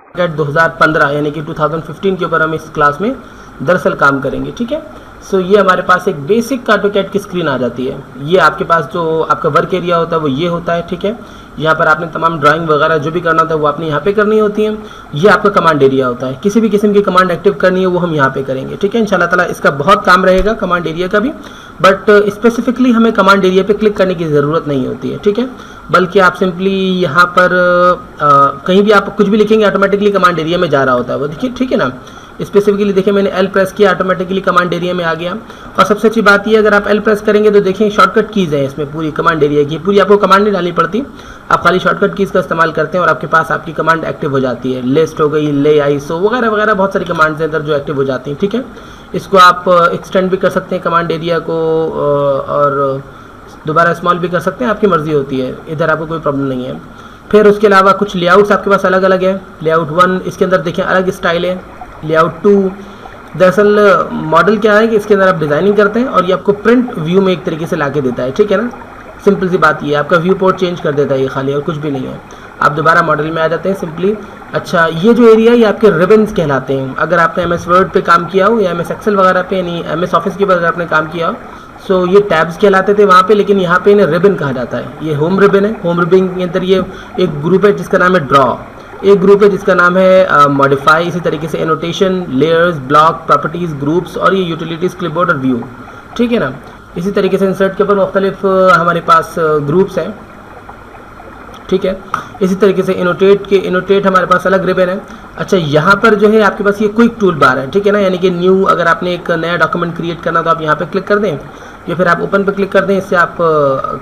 AutoCAD 2015 यानी कि 2015 के ऊपर हम इस क्लास में दरअसल काम करेंगे। ठीक है, सो ये हमारे पास एक बेसिक AutoCAD की स्क्रीन आ जाती है। ये आपके पास जो आपका वर्क एरिया होता है वो ये होता है। ठीक है, यहाँ पर आपने तमाम ड्राइंग वगैरह जो भी करना होता है वो आपने यहाँ पे करनी होती है। ये आपका कमांड एरिया होता है, किसी भी किस्म की कमांड एक्टिव करनी है वो हम यहाँ पे करेंगे। ठीक है, इंशाल्लाह ताला इसका बहुत काम रहेगा कमांड एरिया का भी, बट स्पेसिफिकली हमें कमांड एरिया पे क्लिक करने की ज़रूरत नहीं होती है। ठीक है, बल्कि आप सिंपली यहाँ पर कहीं भी आप कुछ भी लिखेंगे ऑटोमेटिकली कमांड एरिया में जा रहा होता है वो, देखिए। ठीक है ना, स्पेसिफिकली देखिए मैंने L प्रेस किया, ऑटोमेटिकली कमांड एरिया में आ गया। और सबसे अच्छी बात ये, अगर आप L प्रेस करेंगे तो देखिए शॉर्टकट कीज़ हैं इसमें पूरी कमांड एरिया की, पूरी आपको कमांड नहीं डालनी पड़ती, आप खाली शॉर्टकट कीज़ का इस्तेमाल करते हैं और आपके पास आपकी कमांड एक्टिव हो जाती है। लिस्ट हो गई, ले आई, सो वगैरह वगैरह बहुत सारी कमांड्स हैं इधर जो एक्टिव हो जाती हैं। ठीक है, इसको आप एक्सटेंड भी कर सकते हैं कमांड एरिया को और दोबारा स्मॉल भी कर सकते हैं, आपकी मर्जी होती है, इधर आपको कोई प्रॉब्लम नहीं है। फिर उसके अलावा कुछ लेआउट्स आपके पास अलग अलग है। लेआउट 1 इसके अंदर देखें अलग स्टाइल है। लेआउट 2 दरअसल मॉडल क्या है कि इसके अंदर आप डिज़ाइनिंग करते हैं और ये आपको प्रिंट व्यू में एक तरीके से ला के देता है। ठीक है ना, सिंपल सी बात ये, आपका व्यू पोर्ट चेंज कर देता है ये खाली, और कुछ भी नहीं है। आप दोबारा मॉडल में आ जाते हैं सिंपली। अच्छा, ये जो एरिया है ये आपके रिबन्स कहलाते हैं। अगर आपने MS वर्ड पे काम किया हो या MS एक्सेल वगैरह पे, यानी MS ऑफिस के ऊपर आपने काम किया हो, सो ये टैब्स कहलाते थे वहाँ पे, लेकिन यहाँ पे इन्हें रिबन कहा जाता है। ये होम रिबन है। होम रिबन के अंदर ये एक ग्रुप है जिसका नाम है ड्रॉ, एक ग्रुप है जिसका नाम है मॉडिफाई, इसी तरीके से annotation, layers, block, properties, groups, और ये यूटिलिटीज़, क्लिपबोर्ड और व्यू। ठीक है ना, इसी तरीके से इंसर्ट के ऊपर मुख्तलिफ हमारे पास ग्रुप्स हैं। ठीक है, इसी तरीके से इनोटेट हमारे पास अलग रिबन है। अच्छा, यहाँ पर जो है आपके पास ये क्विक टूल बार है। ठीक है ना, यानी कि न्यू, अगर आपने एक नया डॉक्यूमेंट क्रिएट करना तो आप यहाँ पे क्लिक कर दें या फिर आप ओपन पे क्लिक कर दें, इससे आप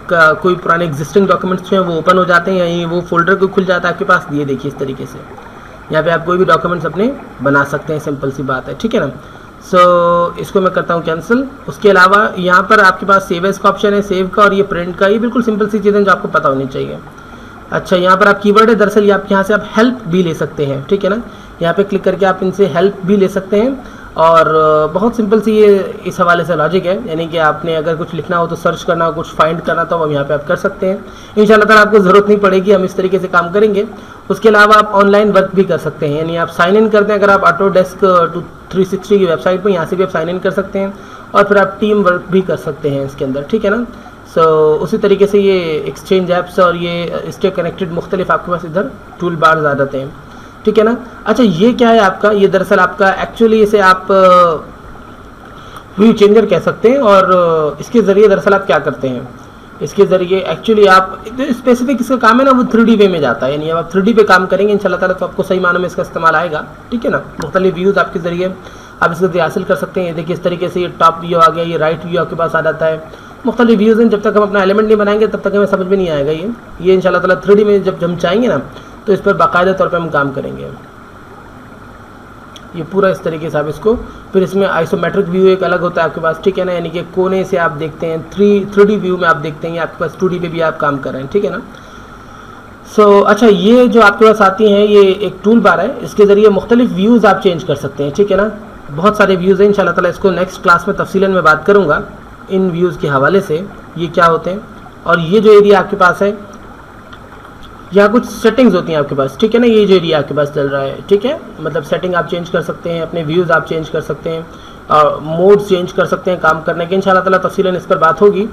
कोई पुराने एग्जिस्टिंग डॉक्यूमेंट्स जो हैं वो ओपन हो जाते हैं, यानी वो फोल्डर को खुल जाता है आपके पास। ये देखिए इस तरीके से यहाँ पे आप कोई भी डॉक्यूमेंट्स अपने बना सकते हैं, सिंपल सी बात है। ठीक है ना, सो इसको मैं करता हूँ कैंसिल। उसके अलावा यहाँ पर आपके पास सेव एज का ऑप्शन है, सेव का, और ये प्रिंट का। ये बिल्कुल सिंपल सी चीज़ें जो आपको पता होनी चाहिए। अच्छा, यहाँ पर आप कीवर्ड है, दरअसल ये आप यहाँ से आप हेल्प भी ले सकते हैं। ठीक है ना, यहाँ पे क्लिक करके आप इनसे हेल्प भी ले सकते हैं, और बहुत सिंपल सी ये इस हवाले से लॉजिक है, यानी कि आपने अगर कुछ लिखना हो तो सर्च करना हो, कुछ फाइंड करना तो अब यहाँ पे आप कर सकते हैं। इंशाल्लाह ताला आपको ज़रूरत नहीं पड़ेगी, हम इस तरीके से काम करेंगे। उसके अलावा आप ऑनलाइन वर्क भी कर सकते हैं, यानी आप साइन इन करते हैं अगर आप ऑटोडेस्क 360 की वेबसाइट पर, यहाँ से भी आप साइन इन कर सकते हैं, और फिर आप टीम वर्क भी कर सकते हैं इसके अंदर। ठीक है ना, सो उसी तरीके से ये एक्सचेंज ऐप्स और ये स्टे कनेक्टेड मुख्तलिफ आपके पास इधर टूल बार्स आ जाते हैं। ठीक है ना। अच्छा, ये क्या है आपका, ये दरअसल आपका एक्चुअली इसे आप व्यू चेंजर कह सकते हैं, और इसके ज़रिए दरअसल आप क्या करते हैं, इसके ज़रिए एक्चुअली आप स्पेसिफिक इसका काम है ना वो 3D वे में जाता है, यानी आप 3D पे काम करेंगे इंशाल्लाह ताला तो आपको सही मानों में इसका इस्तेमाल आएगा। ठीक है ना, मुख्तलिफ व्यूज़ आपके ज़रिए आप इसको हासिल कर सकते हैं। ये देखिए इस तरीके से ये टॉप व्यू आ गया, ये राइट व्यू आपके पास आ जाता है। मुख्तलिफ व्यूज़ हैं, जब तक हम अपना एलिमेंट नहीं बनाएंगे तब तक हमें समझ में नहीं आएगा। ये इंशाल्लाह ताला 3D में जब हम चाहेंगे ना तो इस पर बाकायदा तौर पर हम काम करेंगे। ये पूरा इस तरीके से आप इसको, फिर इसमें आइसोमेट्रिक व्यू एक अलग होता है आपके पास। ठीक है ना, यानी कि कोने से आप देखते हैं, 3D व्यू में आप देखते हैं, आपके पास 2D पे भी आप काम कर रहे हैं। ठीक है ना। सो अच्छा, ये जो आपके पास आती हैं ये एक टूल बार है, इसके ज़रिए मुख्तलिफ व्यूज़ आप चेंज कर सकते हैं। ठीक है ना, बहुत सारे व्यूज़ हैं, इंशाल्लाह ताला इसको नेक्स्ट क्लास में तफसीलन में बात करूँगा इन व्यूज़ के हवाले से ये क्या होते हैं। और ये जो एरिया आपके पास है यहाँ कुछ सेटिंग्स होती हैं आपके पास। ठीक है ना, ये जो एरिया आपके पास चल रहा है, ठीक है, मतलब सेटिंग आप चेंज कर सकते हैं, अपने व्यूज़ आप चेंज कर सकते हैं, और मोड्स चेंज कर सकते हैं काम करने के। इंशाल्लाह ताला तफसीलन इस पर बात होगी।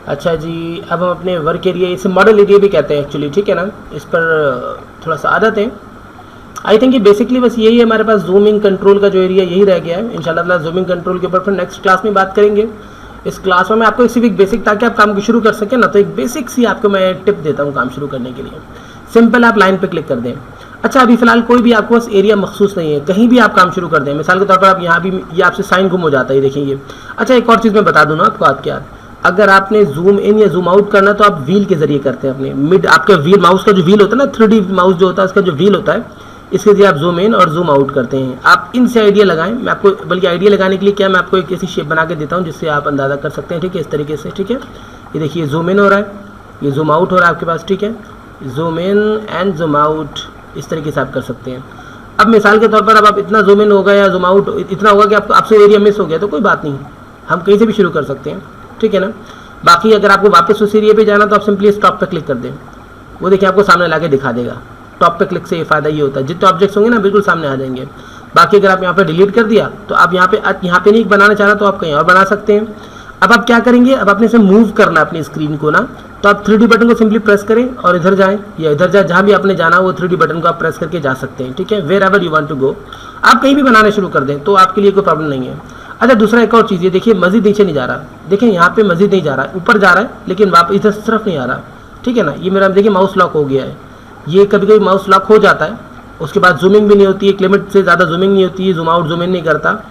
अच्छा जी, अब हम अपने वर्क एरिया, इसे मॉडल एरिया भी कहते हैं एक्चुअली। ठीक है ना, इस पर थोड़ा सा आदत है। आई थिंक ये बेसिकली बस यही है हमारे पास, जूमिंग कंट्रोल का जो एरिया यही रह गया है। इंशाल्लाह ताला जूमिंग कंट्रोल के ऊपर फिर नेक्स्ट क्लास में बात करेंगे। इस क्लास में मैं आपको सिर्फ बेसिक, ताकि आप काम को शुरू कर सकें ना, तो एक बेसिक सी आपको मैं टिप देता हूँ काम शुरू करने के लिए। सिंपल आप लाइन पे क्लिक कर दें। अच्छा, अभी फ़िलहाल कोई भी आपको बस एरिया मखसूस नहीं है, कहीं भी आप काम शुरू कर दें। मिसाल के तौर पर आप यहाँ भी, ये आपसे साइन गुम हो जाता है, देखिए ये। अच्छा, एक और चीज़ मैं बता दूँ ना आपको, आपके याद, अगर आपने जूम इन या जूम आउट करना तो आप व्हील के ज़रिए करते हैं अपने मिड, आपका व्हील, माउस का जो व्हील होता है ना, 3D माउस जो होता है उसका जो व्हील होता है, इसके ज़रिए आप जूम इन और जूम आउट करते हैं। आप इनसे आइडिया लगाएं, मैं आपको, बल्कि आइडिया लगाने के लिए क्या, मैं आपको एक ऐसी शेप बना के देता हूँ जिससे आप अंदाज़ा कर सकते हैं। ठीक है, इस तरीके से। ठीक है, ये देखिए जूम इन हो रहा है, ये जूम आउट हो रहा है आपके पास। ठीक है, zoom in and zoom out, इस तरीके से आप कर सकते हैं। अब मिसाल के तौर पर अब आप इतना जूम इन होगा या जूम आउट इतना होगा कि आपसे एरिया मिस हो गया तो कोई बात नहीं, हम कहीं से भी शुरू कर सकते हैं। ठीक है ना। बाकी अगर आपको वापस उस एरिया पे जाना तो आप सिंपली स्टॉप पर क्लिक कर दें, वो देखिए आपको सामने ला के दिखा देगा। टॉप पे क्लिक से ये फ़ायदा ये होता है, जितने ऑब्जेक्ट्स होंगे ना बिल्कुल सामने आ जाएंगे। बाकी अगर आप यहाँ पे डिलीट कर दिया तो आप यहाँ पे नहीं बनाना चाह रहा तो आप कहीं और बना सकते हैं। अब आप क्या करेंगे, अब आपने इसे मूव करना है अपनी स्क्रीन को ना, तो आप 3D बटन को सिंपली प्रेस करें और इधर जाएं या इधर जाए, जहाँ भी आपने जाना वो 3D बटन को आप प्रेस करके जा सकते हैं, ठीक है। Wherever you want to go, आप कहीं भी बनाना शुरू कर दें तो आपके लिए कोई प्रॉब्लम नहीं है। अच्छा, दूसरा एक और चीज़, ये देखिए मजीद नीचे नहीं जा रहा, देखिए यहाँ पे मजीद नहीं जा रहा है, ऊपर जा रहा है लेकिन वापस इधर तरफ नहीं आ रहा, ठीक है ना। ये मेरा देखिए माउस लॉक हो गया है, ये कभी कभी माउस लॉक हो जाता है, उसके बाद जूमिंग भी नहीं होती है, लिमिट से ज़्यादा जूमिंग नहीं होती है, जूम आउट जूम इन नहीं करता।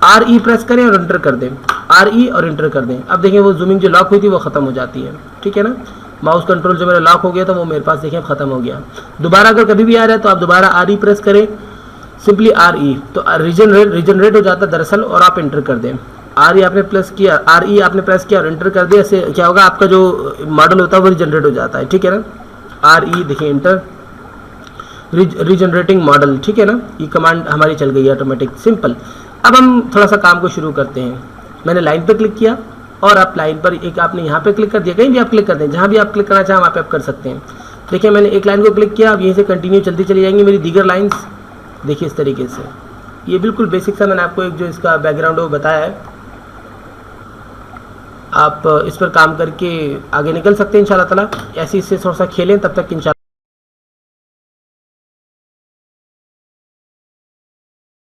RE प्रेस करें और एंटर कर दें, RE और एंटर कर दें। अब देखें वो जूमिंग जो लॉक हुई थी वो ख़त्म हो जाती है, ठीक है ना। माउस कंट्रोल जो मेरा लॉक हो गया था वो मेरे पास देखें ख़त्म हो गया। दोबारा अगर कभी भी आ रहा है तो आप दोबारा RE प्रेस करें, सिंपली RE, तो रीजनरेट हो जाता है दरअसल, और आप एंटर कर दें। RE आपने प्रेस किया, RE आपने प्रेस किया और एंटर कर दिया, इससे क्या होगा, आपका जो मॉडल होता है वो रीजनरेट हो जाता है, ठीक है ना। RE देखिए एंटर, रीजनरेटिंग मॉडल, ठीक है ना। ये कमांड हमारी चल गई है ऑटोमेटिक, सिंपल। अब हम थोड़ा सा काम को शुरू करते हैं। मैंने लाइन पर क्लिक किया और आप लाइन पर एक आपने यहाँ पे क्लिक कर दिया, कहीं भी आप क्लिक कर दें, जहाँ भी आप क्लिक करना चाहें वहाँ पे आप कर सकते हैं। देखिए मैंने एक लाइन को क्लिक किया, अब यहीं से कंटिन्यू चलती चली जाएंगी मेरी दीगर लाइन्स, देखिए इस तरीके से। ये बिल्कुल बेसिक सा मैंने आपको एक जो इसका बैकग्राउंड है वो बताया है, आप इस पर काम करके आगे निकल सकते हैं इंशाल्लाह ताला। ऐसे इससे थोड़ा सा खेलें, तब तक इंशाल्लाह